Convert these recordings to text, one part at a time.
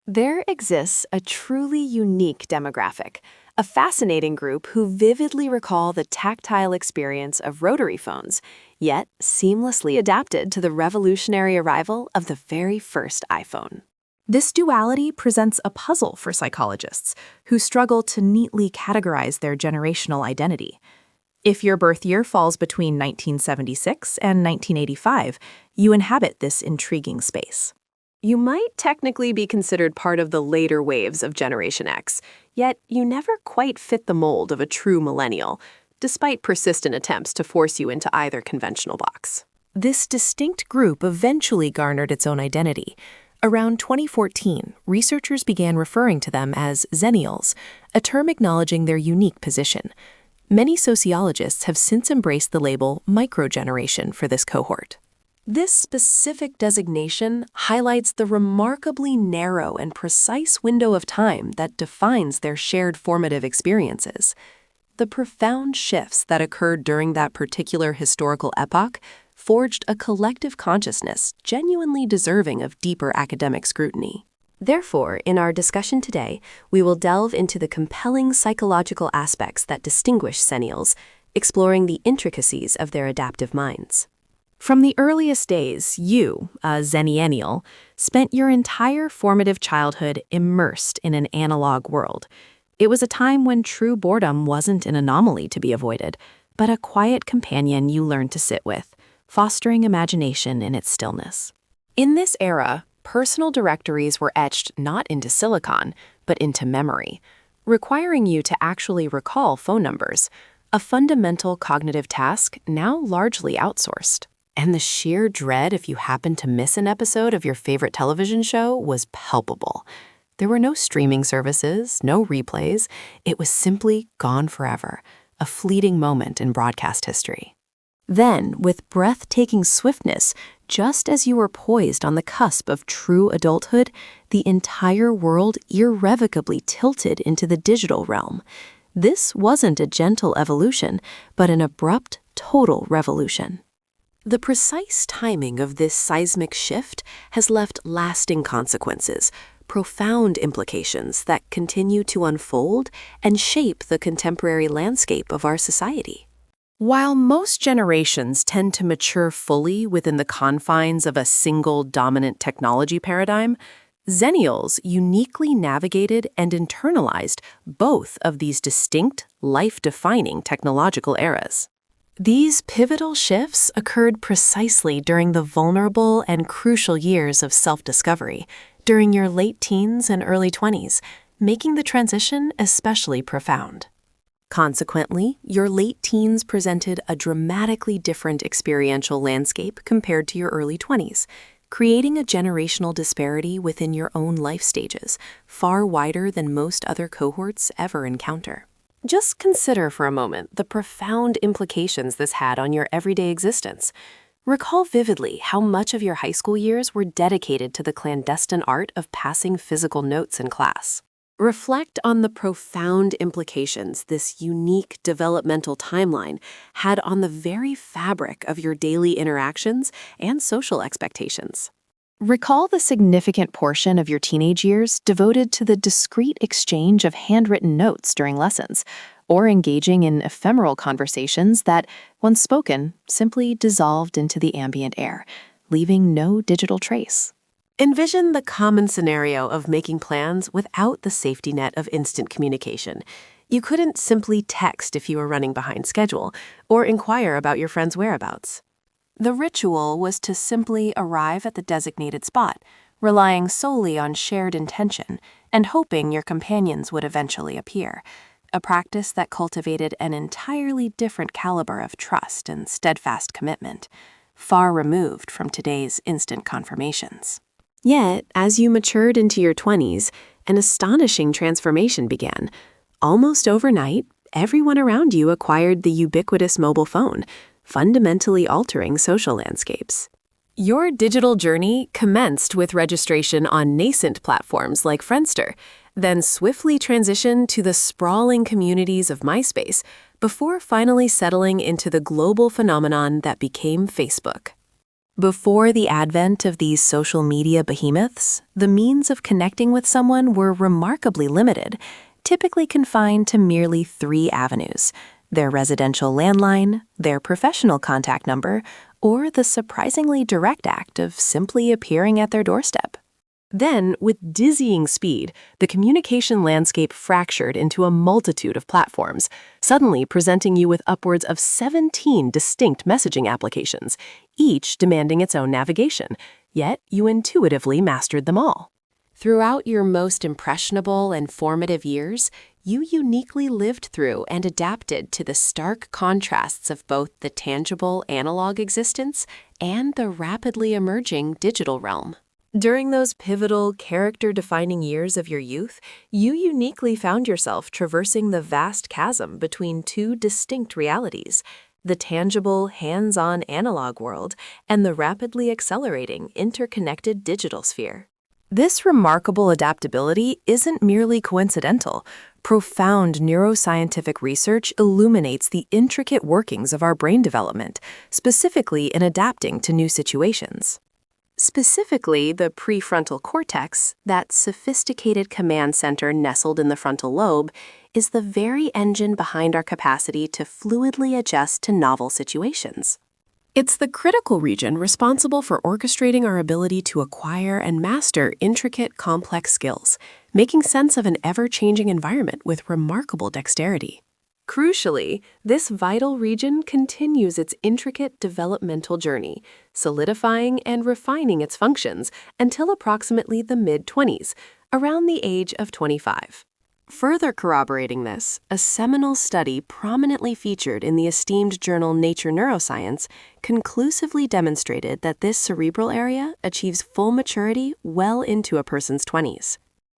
There exists a truly unique demographic, a fascinating group who vividly recall the tactile experience of rotary phones, yet seamlessly adapted to the revolutionary arrival of the very first iPhone. This duality presents a puzzle for psychologists who struggle to neatly categorize their generational identity. If your birth year falls between 1976 and 1985, you inhabit this intriguing space. You might technically be considered part of the later waves of Generation X, yet you never quite fit the mold of a true millennial, despite persistent attempts to force you into either conventional box. This distinct group eventually garnered its own identity. Around 2014, researchers began referring to them as Xennials, a term acknowledging their unique position. Many sociologists have since embraced the label Microgeneration for this cohort. This specific designation highlights the remarkably narrow and precise window of time that defines their shared formative experiences. The profound shifts that occurred during that particular historical epoch forged a collective consciousness genuinely deserving of deeper academic scrutiny. Therefore, in our discussion today, we will delve into the compelling psychological aspects that distinguish Xennials, exploring the intricacies of their adaptive minds. From the earliest days, you, a Xennial, spent your entire formative childhood immersed in an analog world. It was a time when true boredom wasn't an anomaly to be avoided, but a quiet companion you learned to sit with, fostering imagination in its stillness. In this era, personal directories were etched not into silicon, but into memory, requiring you to actually recall phone numbers, a fundamental cognitive task now largely outsourced. And the sheer dread if you happened to miss an episode of your favorite television show was palpable. There were no streaming services, no replays. It was simply gone forever, a fleeting moment in broadcast history. Then, with breathtaking swiftness, just as you were poised on the cusp of true adulthood, the entire world irrevocably tilted into the digital realm. This wasn't a gentle evolution, but an abrupt, total revolution. The precise timing of this seismic shift has left lasting consequences, profound implications that continue to unfold and shape the contemporary landscape of our society. While most generations tend to mature fully within the confines of a single dominant technology paradigm, Xennials uniquely navigated and internalized both of these distinct, life-defining technological eras. These pivotal shifts occurred precisely during the vulnerable and crucial years of self-discovery, during your late teens and early 20s, making the transition especially profound. Consequently, your late teens presented a dramatically different experiential landscape compared to your early 20s, creating a generational disparity within your own life stages, far wider than most other cohorts ever encounter. Just consider for a moment the profound implications this had on your everyday existence. Recall vividly how much of your high school years were dedicated to the clandestine art of passing physical notes in class. Reflect on the profound implications this unique developmental timeline had on the very fabric of your daily interactions and social expectations. Recall the significant portion of your teenage years devoted to the discreet exchange of handwritten notes during lessons, or engaging in ephemeral conversations that, once spoken, simply dissolved into the ambient air, leaving no digital trace. Envision the common scenario of making plans without the safety net of instant communication. You couldn't simply text if you were running behind schedule, or inquire about your friend's whereabouts. The ritual was to simply arrive at the designated spot, relying solely on shared intention and hoping your companions would eventually appear, a practice that cultivated an entirely different caliber of trust and steadfast commitment, far removed from today's instant confirmations. Yet, as you matured into your 20s, an astonishing transformation began. Almost overnight, everyone around you acquired the ubiquitous mobile phone, fundamentally altering social landscapes. Your digital journey commenced with registration on nascent platforms like Friendster, then swiftly transitioned to the sprawling communities of MySpace, before finally settling into the global phenomenon that became Facebook. Before the advent of these social media behemoths, the means of connecting with someone were remarkably limited, typically confined to merely 3 avenues: their residential landline, their professional contact number, or the surprisingly direct act of simply appearing at their doorstep. Then, with dizzying speed, the communication landscape fractured into a multitude of platforms, suddenly presenting you with upwards of 17 distinct messaging applications, each demanding its own navigation, yet you intuitively mastered them all. Throughout your most impressionable and formative years, you uniquely lived through and adapted to the stark contrasts of both the tangible analog existence and the rapidly emerging digital realm. During those pivotal, character-defining years of your youth, you uniquely found yourself traversing the vast chasm between 2 distinct realities: the tangible, hands-on analog world and the rapidly accelerating, interconnected digital sphere. This remarkable adaptability isn't merely coincidental. Profound neuroscientific research illuminates the intricate workings of our brain development, specifically in adapting to new situations. Specifically, the prefrontal cortex, that sophisticated command center nestled in the frontal lobe, is the very engine behind our capacity to fluidly adjust to novel situations. It's the critical region responsible for orchestrating our ability to acquire and master intricate, complex skills, making sense of an ever-changing environment with remarkable dexterity. Crucially, this vital region continues its intricate developmental journey, solidifying and refining its functions until approximately the mid-20s, around the age of 25. Further corroborating this, a seminal study prominently featured in the esteemed journal Nature Neuroscience conclusively demonstrated that this cerebral area achieves full maturity well into a person's 20s.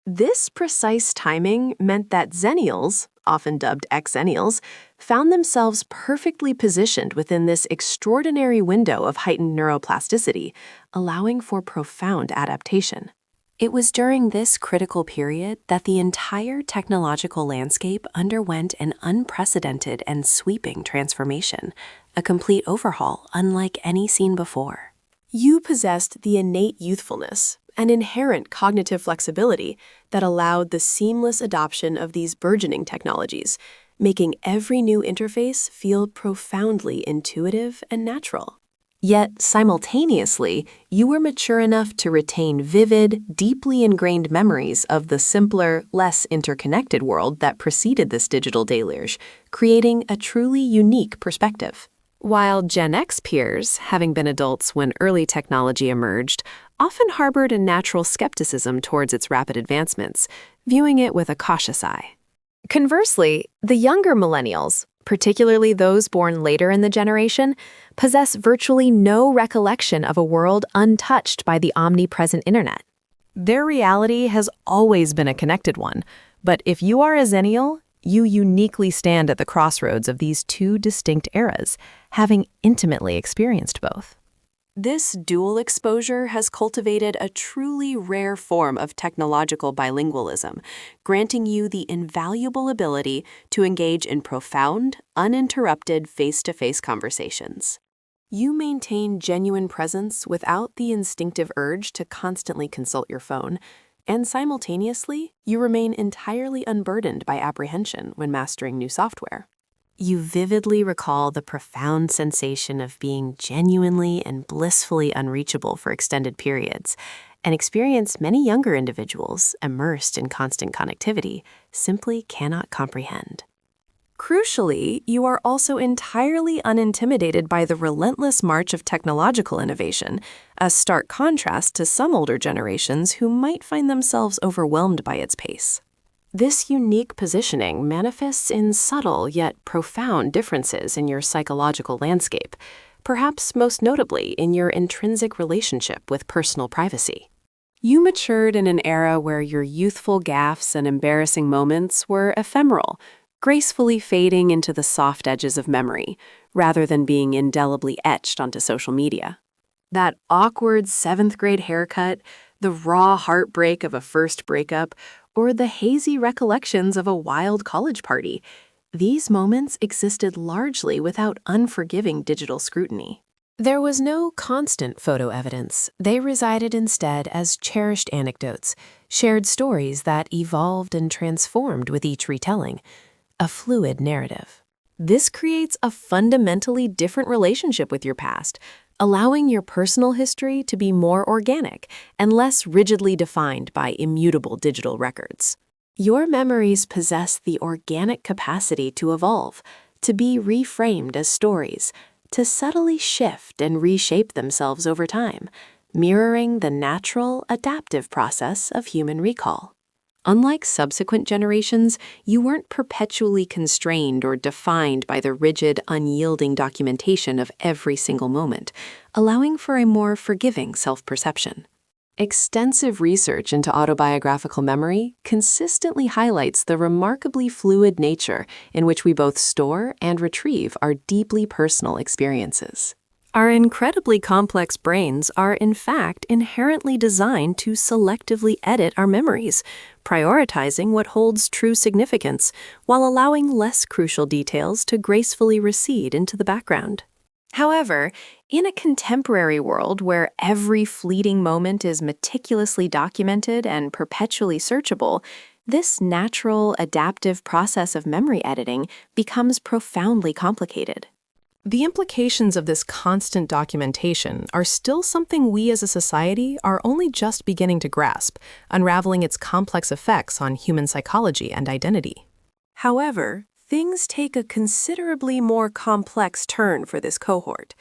This precise timing meant that Xennials, often dubbed Xennials, found themselves perfectly positioned within this extraordinary window of heightened neuroplasticity, allowing for profound adaptation. It was during this critical period that the entire technological landscape underwent an unprecedented and sweeping transformation, a complete overhaul unlike any seen before. You possessed the innate youthfulness, an inherent cognitive flexibility that allowed the seamless adoption of these burgeoning technologies, making every new interface feel profoundly intuitive and natural. Yet, simultaneously, you were mature enough to retain vivid, deeply ingrained memories of the simpler, less interconnected world that preceded this digital deluge, creating a truly unique perspective. While Gen X peers, having been adults when early technology emerged, often harbored a natural skepticism towards its rapid advancements, viewing it with a cautious eye. Conversely, the younger millennials, particularly those born later in the generation, possess virtually no recollection of a world untouched by the omnipresent internet. Their reality has always been a connected one, but if you are a Xennial, you uniquely stand at the crossroads of these 2 distinct eras, having intimately experienced both. This dual exposure has cultivated a truly rare form of technological bilingualism, granting you the invaluable ability to engage in profound, uninterrupted face-to-face conversations. You maintain genuine presence without the instinctive urge to constantly consult your phone, and simultaneously, you remain entirely unburdened by apprehension when mastering new software. You vividly recall the profound sensation of being genuinely and blissfully unreachable for extended periods, and experience many younger individuals, immersed in constant connectivity, simply cannot comprehend. Crucially, you are also entirely unintimidated by the relentless march of technological innovation, a stark contrast to some older generations who might find themselves overwhelmed by its pace. This unique positioning manifests in subtle yet profound differences in your psychological landscape, perhaps most notably in your intrinsic relationship with personal privacy. You matured in an era where your youthful gaffes and embarrassing moments were ephemeral, gracefully fading into the soft edges of memory, rather than being indelibly etched onto social media. That awkward 7th grade haircut, the raw heartbreak of a first breakup, or the hazy recollections of a wild college party, these moments existed largely without unforgiving digital scrutiny. There was no constant photo evidence. They resided instead as cherished anecdotes, shared stories that evolved and transformed with each retelling, a fluid narrative. This creates a fundamentally different relationship with your past, allowing your personal history to be more organic and less rigidly defined by immutable digital records. Your memories possess the organic capacity to evolve, to be reframed as stories, to subtly shift and reshape themselves over time, mirroring the natural, adaptive process of human recall. Unlike subsequent generations, you weren't perpetually constrained or defined by the rigid, unyielding documentation of every single moment, allowing for a more forgiving self-perception. Extensive research into autobiographical memory consistently highlights the remarkably fluid nature in which we both store and retrieve our deeply personal experiences. Our incredibly complex brains are, in fact, inherently designed to selectively edit our memories, prioritizing what holds true significance while allowing less crucial details to gracefully recede into the background. However, in a contemporary world where every fleeting moment is meticulously documented and perpetually searchable, this natural, adaptive process of memory editing becomes profoundly complicated. The implications of this constant documentation are still something we as a society are only just beginning to grasp, unraveling its complex effects on human psychology and identity. However, things take a considerably more complex turn for this cohort.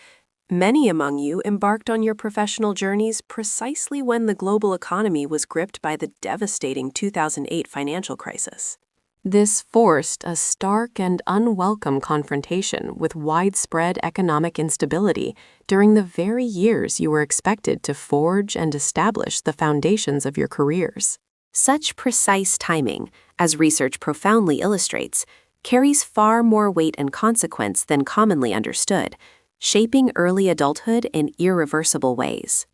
Many among you embarked on your professional journeys precisely when the global economy was gripped by the devastating 2008 financial crisis. This forced a stark and unwelcome confrontation with widespread economic instability during the very years you were expected to forge and establish the foundations of your careers. Such precise timing, as research profoundly illustrates, carries far more weight and consequence than commonly understood, shaping early adulthood in irreversible ways.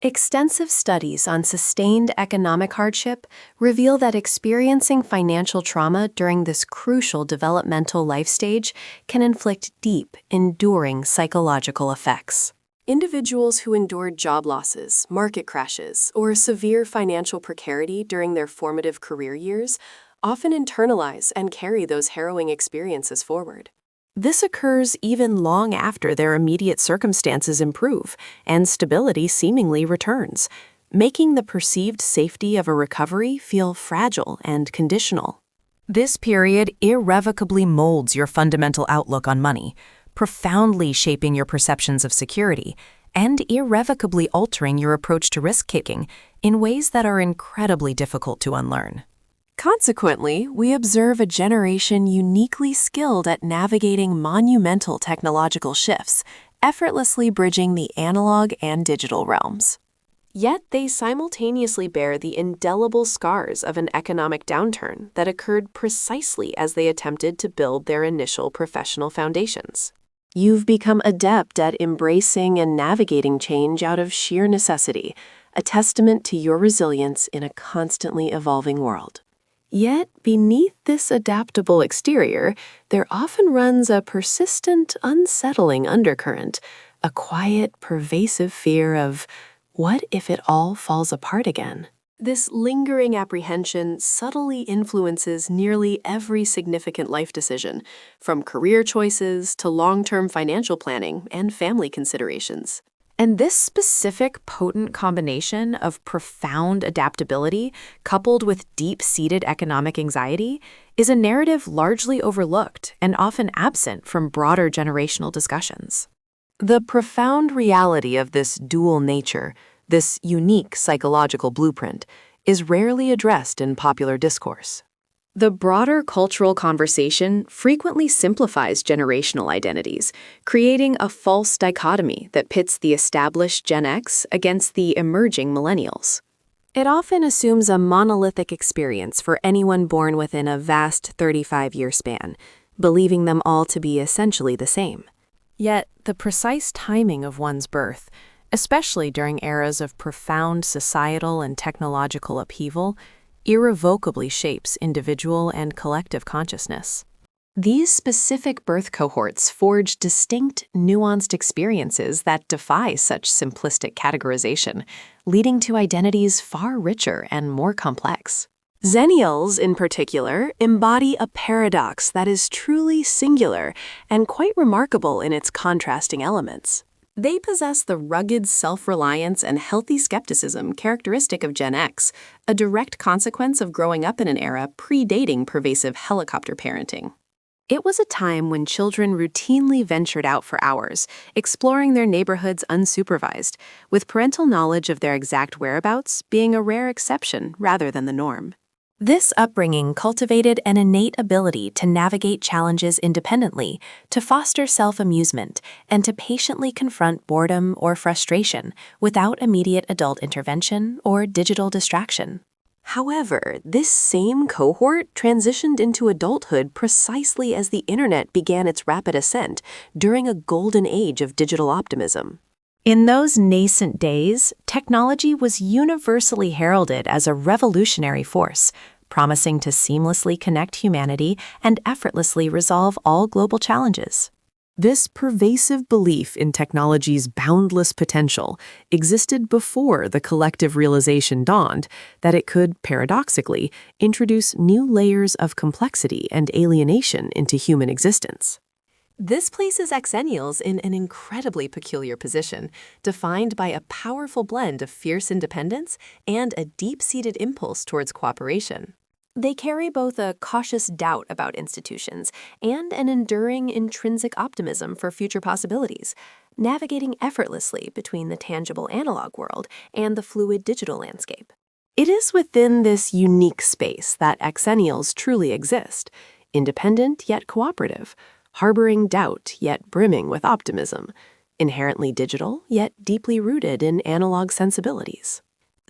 Extensive studies on sustained economic hardship reveal that experiencing financial trauma during this crucial developmental life stage can inflict deep, enduring psychological effects. Individuals who endured job losses, market crashes, or severe financial precarity during their formative career years often internalize and carry those harrowing experiences forward. This occurs even long after their immediate circumstances improve and stability seemingly returns, making the perceived safety of a recovery feel fragile and conditional. This period irrevocably molds your fundamental outlook on money, profoundly shaping your perceptions of security and irrevocably altering your approach to risk-taking in ways that are incredibly difficult to unlearn. Consequently, we observe a generation uniquely skilled at navigating monumental technological shifts, effortlessly bridging the analog and digital realms. Yet they simultaneously bear the indelible scars of an economic downturn that occurred precisely as they attempted to build their initial professional foundations. You've become adept at embracing and navigating change out of sheer necessity, a testament to your resilience in a constantly evolving world. Yet, beneath this adaptable exterior, there often runs a persistent, unsettling undercurrent, a quiet, pervasive fear of, what if it all falls apart again? This lingering apprehension subtly influences nearly every significant life decision, from career choices to long-term financial planning and family considerations. And this specific potent combination of profound adaptability coupled with deep-seated economic anxiety is a narrative largely overlooked and often absent from broader generational discussions. The profound reality of this dual nature, this unique psychological blueprint, is rarely addressed in popular discourse. The broader cultural conversation frequently simplifies generational identities, creating a false dichotomy that pits the established Gen X against the emerging Millennials. It often assumes a monolithic experience for anyone born within a vast 35-year span, believing them all to be essentially the same. Yet, the precise timing of one's birth, especially during eras of profound societal and technological upheaval, irrevocably shapes individual and collective consciousness. These specific birth cohorts forge distinct, nuanced experiences that defy such simplistic categorization, leading to identities far richer and more complex. Xennials, in particular, embody a paradox that is truly singular and quite remarkable in its contrasting elements. They possess the rugged self-reliance and healthy skepticism characteristic of Gen X, a direct consequence of growing up in an era predating pervasive helicopter parenting. It was a time when children routinely ventured out for hours, exploring their neighborhoods unsupervised, with parental knowledge of their exact whereabouts being a rare exception rather than the norm. This upbringing cultivated an innate ability to navigate challenges independently, to foster self-amusement, and to patiently confront boredom or frustration without immediate adult intervention or digital distraction. However, this same cohort transitioned into adulthood precisely as the internet began its rapid ascent during a golden age of digital optimism. In those nascent days, technology was universally heralded as a revolutionary force, promising to seamlessly connect humanity and effortlessly resolve all global challenges. This pervasive belief in technology's boundless potential existed before the collective realization dawned that it could, paradoxically, introduce new layers of complexity and alienation into human existence. This places Xennials in an incredibly peculiar position, defined by a powerful blend of fierce independence and a deep-seated impulse towards cooperation. They carry both a cautious doubt about institutions and an enduring intrinsic optimism for future possibilities, navigating effortlessly between the tangible analog world and the fluid digital landscape. It is within this unique space that Xennials truly exist, independent yet cooperative, harboring doubt yet brimming with optimism, inherently digital yet deeply rooted in analog sensibilities.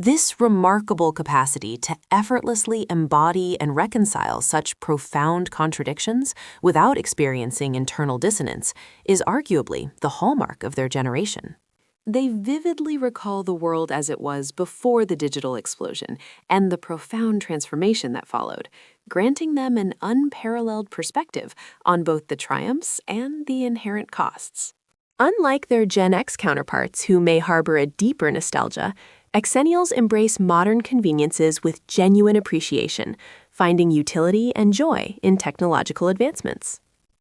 This remarkable capacity to effortlessly embody and reconcile such profound contradictions without experiencing internal dissonance is arguably the hallmark of their generation. They vividly recall the world as it was before the digital explosion and the profound transformation that followed, granting them an unparalleled perspective on both the triumphs and the inherent costs. Unlike their Gen X counterparts who may harbor a deeper nostalgia, Xennials embrace modern conveniences with genuine appreciation, finding utility and joy in technological advancements.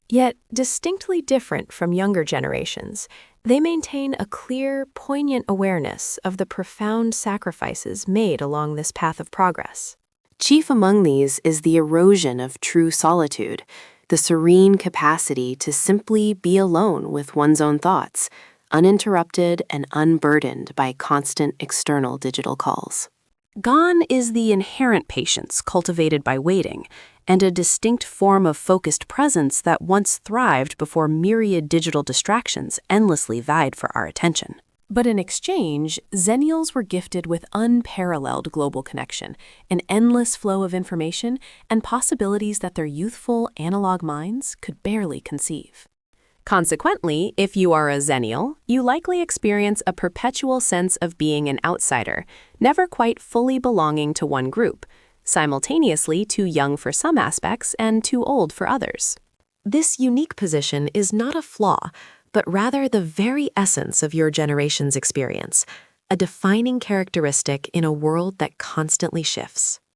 Yet, distinctly different from younger generations, they maintain a clear, poignant awareness of the profound sacrifices made along this path of progress. Chief among these is the erosion of true solitude, the serene capacity to simply be alone with one's own thoughts, uninterrupted and unburdened by constant external digital calls. Gone is the inherent patience cultivated by waiting, and a distinct form of focused presence that once thrived before myriad digital distractions endlessly vied for our attention. But in exchange, Xennials were gifted with unparalleled global connection, an endless flow of information, and possibilities that their youthful, analog minds could barely conceive. Consequently, if you are a Xennial, you likely experience a perpetual sense of being an outsider, never quite fully belonging to one group, simultaneously too young for some aspects and too old for others. This unique position is not a flaw, but rather the very essence of your generation's experience, a defining characteristic in a world that constantly shifts.